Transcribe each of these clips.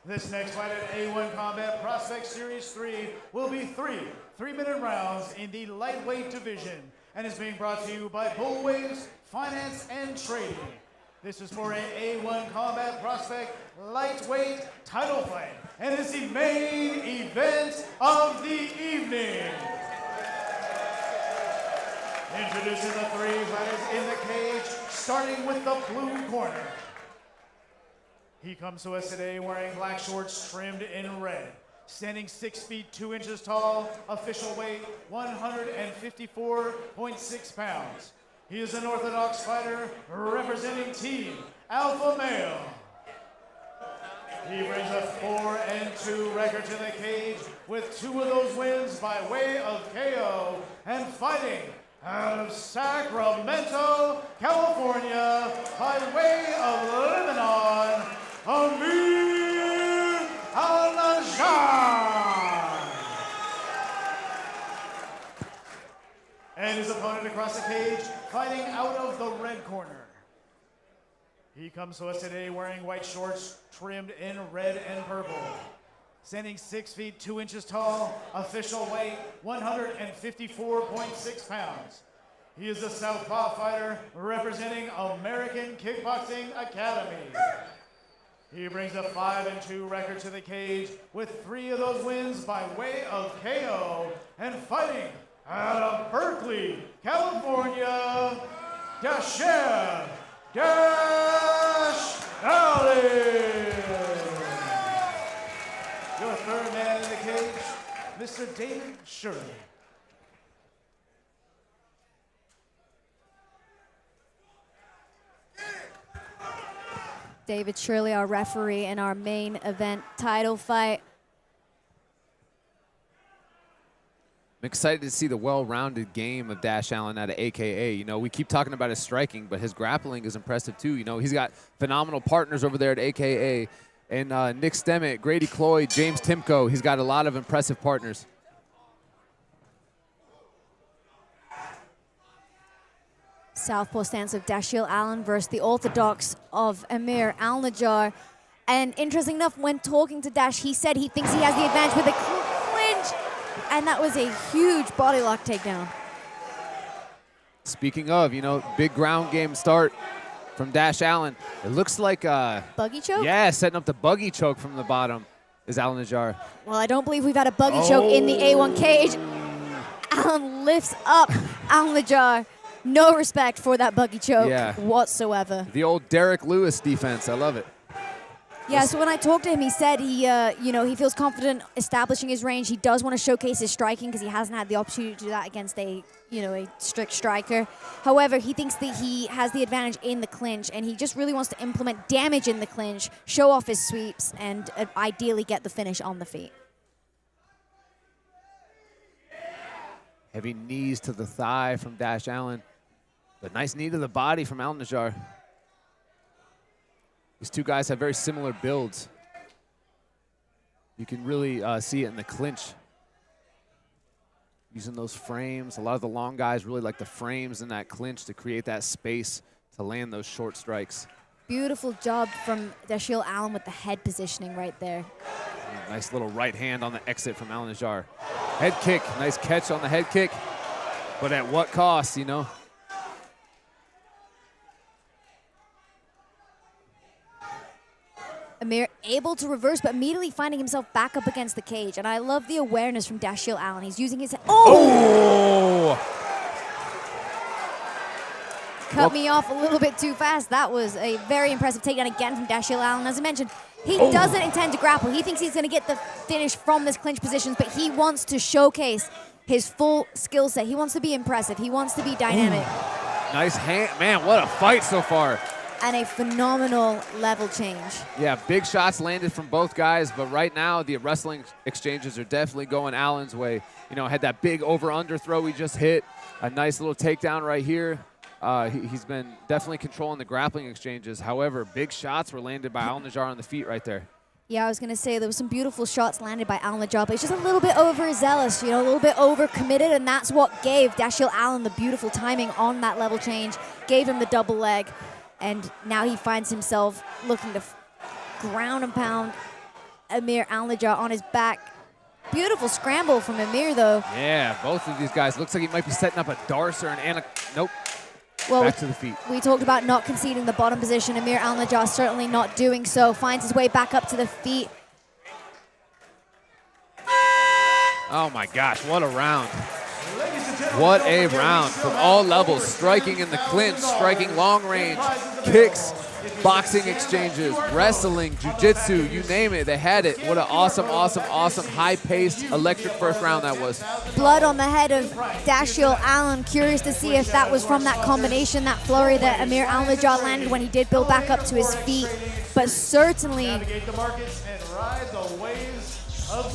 This next fight at A1 Combat Prospect Series 3 will be three-minute rounds in the lightweight division and is being brought to you by Bullwaves Finance and Trading. This is for an A1 Combat Prospect lightweight title fight and is the main event of the evening. Introducing the three fighters in the cage, starting with the blue corner. He comes to us today wearing black shorts trimmed in red. Standing 6 feet 2 inches tall, official weight 154.6 pounds. He is an orthodox fighter representing Team Alpha Male. He brings a 4-2 record to the cage with 2 of those wins by way of KO and fighting out of Sacramento, California by way of Lebanon, Amir Alnajjar. And his opponent across the cage, fighting out of the red corner. He comes to us today wearing white shorts trimmed in red and purple. Standing 6 feet 2 inches tall, official weight 154.6 pounds. He is a southpaw fighter representing American Kickboxing Academy. He brings a 5-2 record to the cage with 3 of those wins by way of KO and fighting out of Berkeley, California, Alnajjar Allen. Your third man in the cage, Mr. David Shirley. David Shirley, our referee in our main event title fight. I'm excited to see the well-rounded game of Dash Allen out of AKA. You know, we keep talking about his striking, but his grappling is impressive too. You know, he's got phenomenal partners over there at AKA. And Nick Stemmet, Grady Cloyd, James Timko. He's got a lot of impressive partners. Southpaw stance of Dashiell Allen versus the orthodox of Amir Alnajjar. And interesting enough, when talking to Dash, he said he thinks he has the advantage with a clinch. And that was a huge body lock takedown. Speaking of, you know, big ground game start from Dash Allen. It looks like buggy choke? Yeah, setting up the buggy choke from the bottom is Alnajjar. Well, I don't believe we've had a buggy choke in the A1 cage. Allen lifts up Alnajjar. No respect for that buggy choke whatsoever. The old Derek Lewis defense. I love it. Yeah, so when I talked to him, he said he feels confident establishing his range. He does want to showcase his striking because he hasn't had the opportunity to do that against a strict striker. However, he thinks that he has the advantage in the clinch, and he just really wants to implement damage in the clinch, show off his sweeps, and ideally get the finish on the feet. Heavy knees to the thigh from Dash Allen. But nice knee to the body from Alnajjar. These two guys have very similar builds. You can really see it in the clinch. Using those frames. A lot of the long guys really like the frames in that clinch to create that space to land those short strikes. Beautiful job from Dashiell Allen with the head positioning right there. Nice little right hand on the exit from Alnajjar. Head kick, nice catch on the head kick. But at what cost, you know? Amir able to reverse, but immediately finding himself back up against the cage. And I love the awareness from Dashiell Allen. He's using his head. Oh! Cut me off a little bit too fast. That was a very impressive takedown again from Dashiell Allen. As I mentioned, he doesn't intend to grapple. He thinks he's going to get the finish from this clinch positions, but he wants to showcase his full skill set. He wants to be impressive. He wants to be dynamic. Nice hand. Man, what a fight so far. And a phenomenal level change. Yeah, big shots landed from both guys, but right now the wrestling exchanges are definitely going Allen's way. You know, had that big over-under throw he just hit, a nice little takedown right here. He's been definitely controlling the grappling exchanges. However, big shots were landed by Alnajjar on the feet right there. Yeah, I was going to say there was some beautiful shots landed by Alnajjar, but he's just a little bit overzealous, you know, a little bit overcommitted, and that's what gave Dashiell Allen the beautiful timing on that level change, gave him the double leg. And now he finds himself looking to ground and pound Amir Alnajjar on his back. Beautiful scramble from Amir, though. Yeah, both of these guys. Looks like he might be setting up a Darcer and Anna. Nope. Well, back to the feet. We talked about not conceding the bottom position. Amir Alnajjar certainly not doing so. Finds his way back up to the feet. Oh my gosh, what a round. What a round from all levels. Striking in the clinch, striking long range, kicks, boxing exchanges, wrestling, jiu-jitsu, you name it, they had it. What an awesome, awesome, awesome, high-paced, electric first round that was. Blood on the head of Dashiell Allen. Curious to see if that was from that combination, that flurry that Amir Alnajjar landed when he did build back up to his feet. But certainly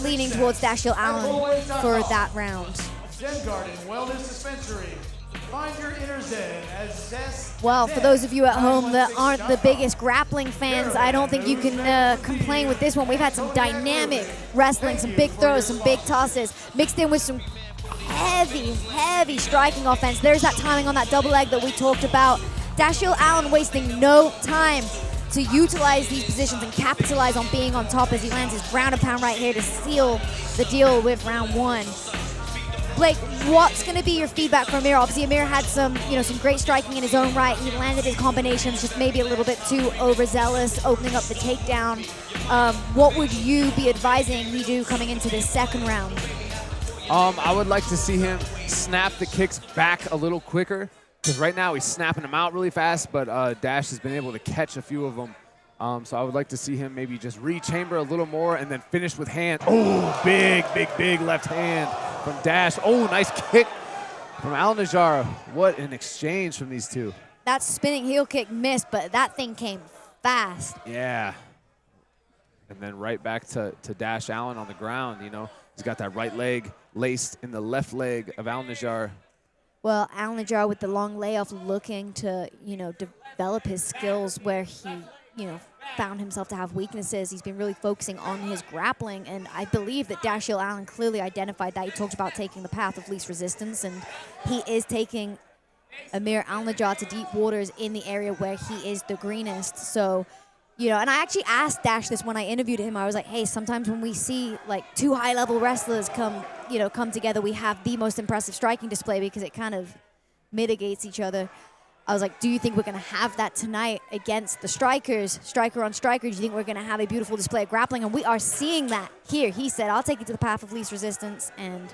leaning towards Dashiell Allen for that round. Zen Garden Wellness Dispensary. Find your inner Zen as Zest. Well, for those of you at home that aren't the biggest grappling fans, I don't think you can complain with this one. We've had some dynamic wrestling, some big throws, some big tosses, mixed in with some heavy, heavy striking offense. There's that timing on that double leg that we talked about. Dashiell Allen wasting no time to utilize these positions and capitalize on being on top as he lands his ground and pound right here to seal the deal with round one. Blake, what's going to be your feedback for Amir? Obviously, Amir had some great striking in his own right. He landed his combinations just maybe a little bit too overzealous, opening up the takedown. What would you be advising he do coming into this second round? I would like to see him snap the kicks back a little quicker, because right now he's snapping them out really fast, but Dash has been able to catch a few of them. So I would like to see him maybe just re-chamber a little more and then finish with hand. Oh, big, big, big left hand from Dash. Oh, nice kick from Alnajjar. What an exchange from these two. That spinning heel kick missed, but that thing came fast. Yeah. And then right back to Dash Allen on the ground, you know. He's got that right leg laced in the left leg of Alnajjar. Well, Alnajjar with the long layoff looking to, develop his skills where he, found himself to have weaknesses. He's been really focusing on his grappling, and I believe that Dashiell Allen clearly identified that. He talked about taking the path of least resistance, and he is taking Amir Alnajjar to deep waters in the area where he is the greenest. So, and I actually asked Dash this when I interviewed him. I was like, hey, sometimes when we see like two high-level wrestlers come together, we have the most impressive striking display because it kind of mitigates each other. I was like, do you think we're going to have that tonight against the strikers, striker on striker? Do you think we're going to have a beautiful display of grappling? And we are seeing that here. He said, I'll take you to the path of least resistance. And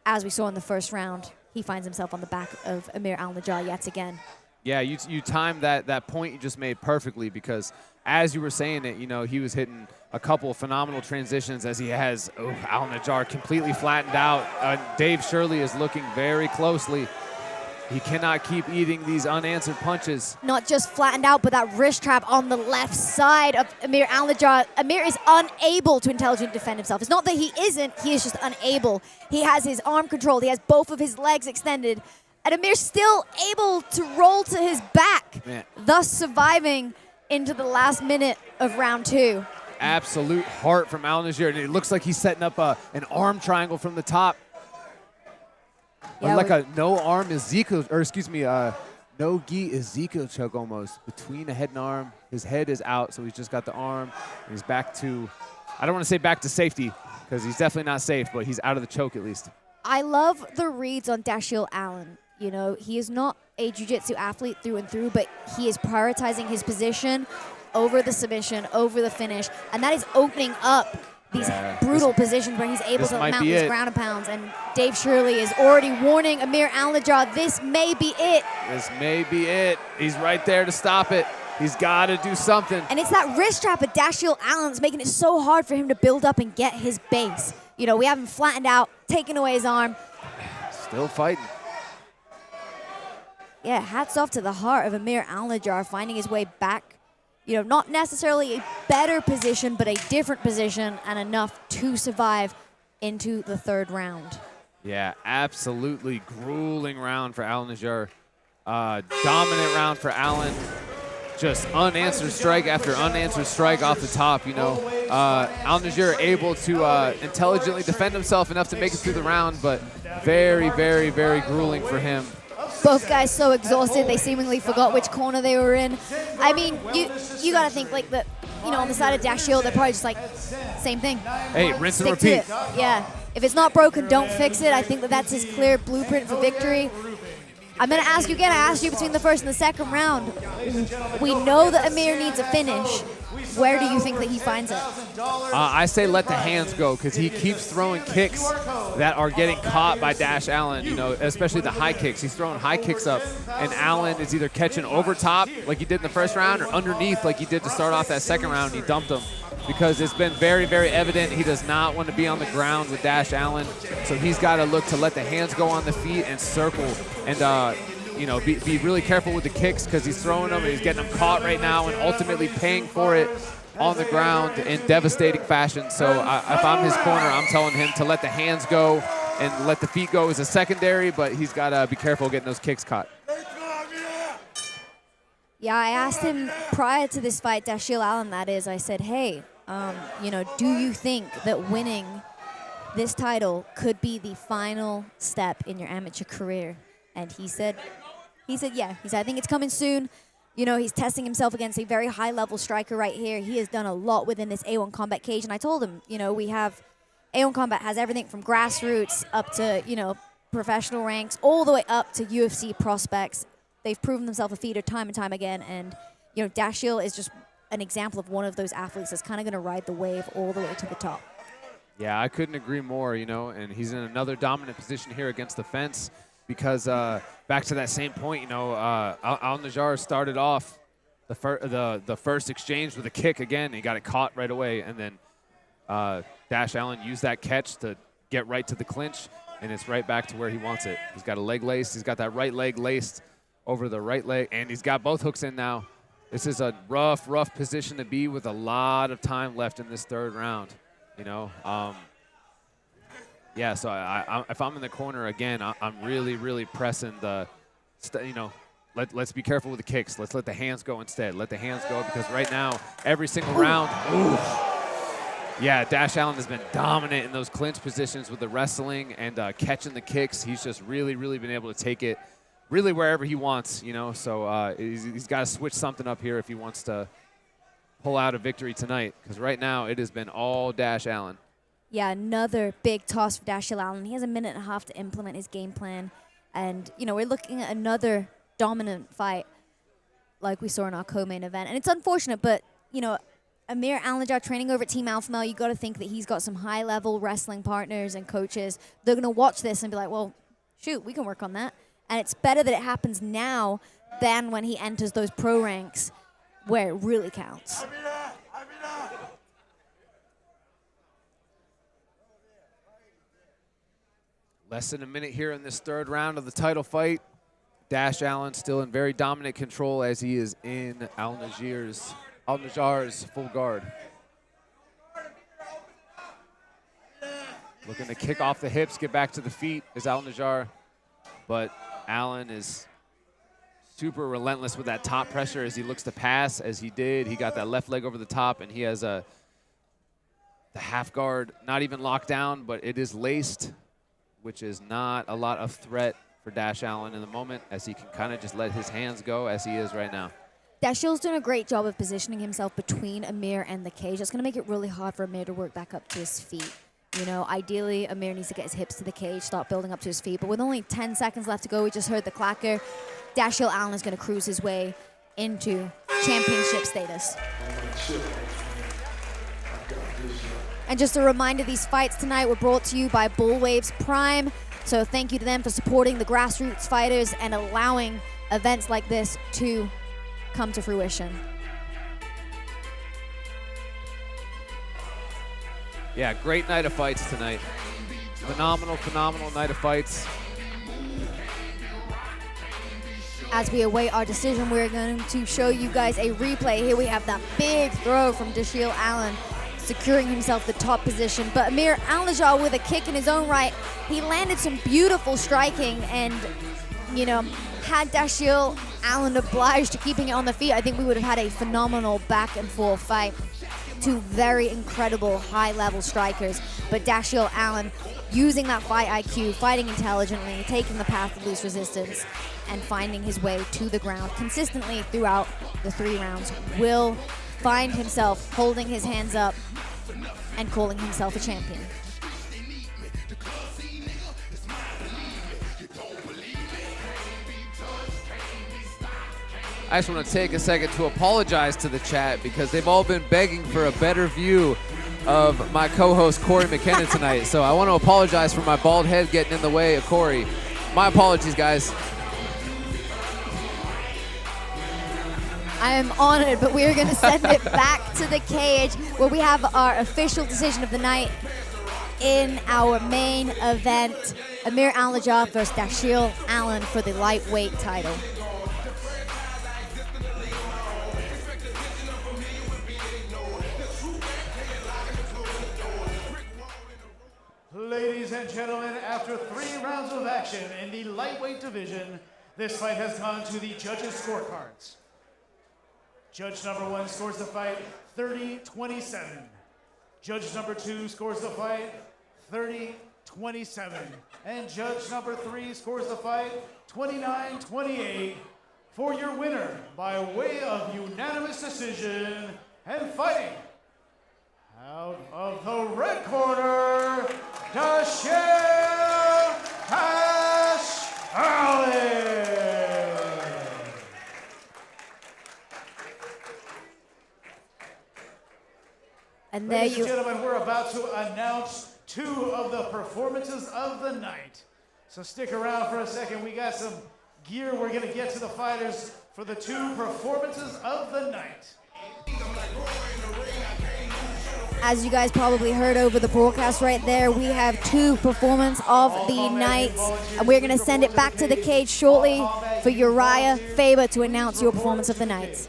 as we saw in the first round, he finds himself on the back of Amir Alnajjar yet again. Yeah, you timed that point you just made perfectly, because as you were saying it, he was hitting a couple of phenomenal transitions as he has Alnajjar completely flattened out. Dave Shirley is looking very closely. He cannot keep eating these unanswered punches. Not just flattened out, but that wrist trap on the left side of Amir Alnajjar. Amir is unable to intelligently defend himself. It's not that he isn't, he is just unable. He has his arm controlled, he has both of his legs extended, and Amir's still able to roll to his back, thus surviving into the last minute of round two. Absolute heart from Alnajjar, and it looks like he's setting up an arm triangle from the top. Yeah, like a no-arm Ezekiel, or excuse me, no-gi Ezekiel choke almost. Between the head and arm, his head is out, so he's just got the arm, and he's back to, I don't want to say back to safety, because he's definitely not safe, but he's out of the choke at least. I love the reads on Dashiell Allen. He is not a jiu-jitsu athlete through and through, but he is prioritizing his position over the submission, over the finish, and that is opening up these brutal positions where he's able to mount these ground and pounds. And Dave Shirley is already warning Amir Alnajjar, this may be it. This may be it. He's right there to stop it. He's got to do something. And it's that wrist trap of Dashiell Allen's making it so hard for him to build up and get his base. We have him flattened out, taking away his arm. Still fighting. Yeah, hats off to the heart of Amir Alnajjar finding his way back. Not necessarily a better position, but a different position, and enough to survive into the third round. Yeah, absolutely grueling round for Alnajjar. Dominant round for Allen. Just unanswered strike after unanswered strike off the top, Alnajjar able to intelligently defend himself enough to make it through the round, but very, very, very grueling for him. Both guys so exhausted, they seemingly forgot which corner they were in. I mean, you got to think, like, you know, on the side of Dashiell, they're probably just like, same thing. Hey, rinse and Stick to repeat. it. Yeah. If it's not broken, don't fix it. I think that that's his clear blueprint for victory. I'm going to ask you again. I asked you between the first and the second round. We know that Amir needs a finish. Where do you think that he finds it? I say let the hands go because he keeps throwing kicks that are getting caught by Dash Allen, you know, especially the high kicks. He's throwing high kicks up, and Allen is either catching over top like he did in the first round or underneath like he did to start off that second round. He dumped him because it's been very, very evident he does not want to be on the ground with Dash Allen. So he's got to look to let the hands go on the feet and circle and, you know, be really careful with the kicks because he's throwing them and he's getting them caught right now and ultimately paying for it on the ground in devastating fashion. So if I'm his corner, I'm telling him to let the hands go and let the feet go as a secondary, but he's got to be careful getting those kicks caught. Yeah, I asked him prior to this fight, Dashiell Allen, that is, I said, hey, you know, do you think that winning this title could be the final step in your amateur career? And he said, yeah. He said, I think it's coming soon. You know, he's testing himself against a very high-level striker right here. He has done a lot within this A1 Combat cage. And I told him, you know, we have A1 Combat has everything from grassroots up to, you know, professional ranks, all the way up to UFC prospects. They've proven themselves a feeder time and time again. And, you know, Dashiell is just an example of one of those athletes that's kind of going to ride the wave all the way to the top. Yeah, I couldn't agree more, you know, and he's in another dominant position here against the fence. Because back to that same point, you know, Alnajjar started off the first exchange with a kick again. He got it caught right away, and then Dash Allen used that catch to get right to the clinch, and it's right back to where he wants it. He's got a leg laced. He's got that right leg laced over the right leg, and he's got both hooks in now. This is a rough position to be with a lot of time left in this third round, you know. Yeah, so if I'm in the corner again, I'm really pressing the, you know, let's be careful with the kicks. Let's let the hands go instead. Let the hands go because right now, every single round, yeah, Dash Allen has been dominant in those clinch positions with the wrestling and catching the kicks. He's just really been able to take it really wherever he wants, you know. So he's got to switch something up here if he wants to pull out a victory tonight because right now it has been all Dash Allen. Yeah, another big toss for Dashiell Allen. He has a minute and a half to implement his game plan. And, you know, we're looking at another dominant fight like we saw in our co-main event. And it's unfortunate, but, you know, Amir Alnajjar training over at Team Alpha Male, you got to think that he's got some high-level wrestling partners and coaches. They're going to watch this and be like, well, shoot, we can work on that. And it's better that it happens now than when he enters those pro ranks where it really counts. Less than a minute here in this third round of the title fight. Dash Allen still in very dominant control as he is in Alnajjar's full guard. Looking to kick off the hips, get back to the feet is Alnajjar. But Allen is super relentless with that top pressure as he looks to pass, as he did. He got that left leg over the top, and he has the half guard not even locked down, but it is laced, which is not a lot of threat for Dash Allen in the moment as he can kind of just let his hands go as he is right now. Dashiell's doing a great job of positioning himself between Amir and the cage. That's going to make it really hard for Amir to work back up to his feet. You know, ideally, Amir needs to get his hips to the cage, start building up to his feet. But with only 10 seconds left to go, we just heard the clacker. Dashiell Allen is going to cruise his way into championship status. And just a reminder, these fights tonight were brought to you by Bullwaves Prime. So thank you to them for supporting the grassroots fighters and allowing events like this to come to fruition. Yeah, great night of fights tonight. Phenomenal night of fights. As we await our decision, we're going to show you guys a replay. Here we have that big throw from Dashiell Allen, securing himself the top position. But Amir Alnajjar with a kick in his own right. He landed some beautiful striking and, you know, had Dashiell Allen obliged to keeping it on the feet, I think we would have had a phenomenal back and forth fight. Two very incredible high-level strikers, but Dashiell Allen using that fight IQ, fighting intelligently, taking the path of least resistance, and finding his way to the ground consistently throughout the 3 rounds will find himself holding his hands up and calling himself a champion. I just want to take a second to apologize to the chat because they've all been begging for a better view of my co-host Corey McKenna tonight. So I want to apologize for my bald head getting in the way of Corey. My apologies, guys. I am honored, but we're going to send it back to the cage where we have our official decision of the night in our main event. Amir Alnajjar versus Dashiell Allen for the lightweight title. Ladies and gentlemen, after 3 rounds of action in the lightweight division, this fight has gone to the judges' scorecards. Judge number 1 scores the fight 30-27. Judge number 2 scores the fight 30-27. And judge number 3 scores the fight 29-28 for your winner by way of unanimous decision and fighting out of the red corner, Dashiell Allen. And there Ladies and gentlemen, we're about to announce 2 of the performances of the night. So stick around for a second. We got some gear we're going to get to the fighters for the 2 performances of the night. As you guys probably heard over the broadcast right there, we have 2 performances of the night. And we're going to send it back to the cage shortly for Uriah Faber to announce your performance of the night.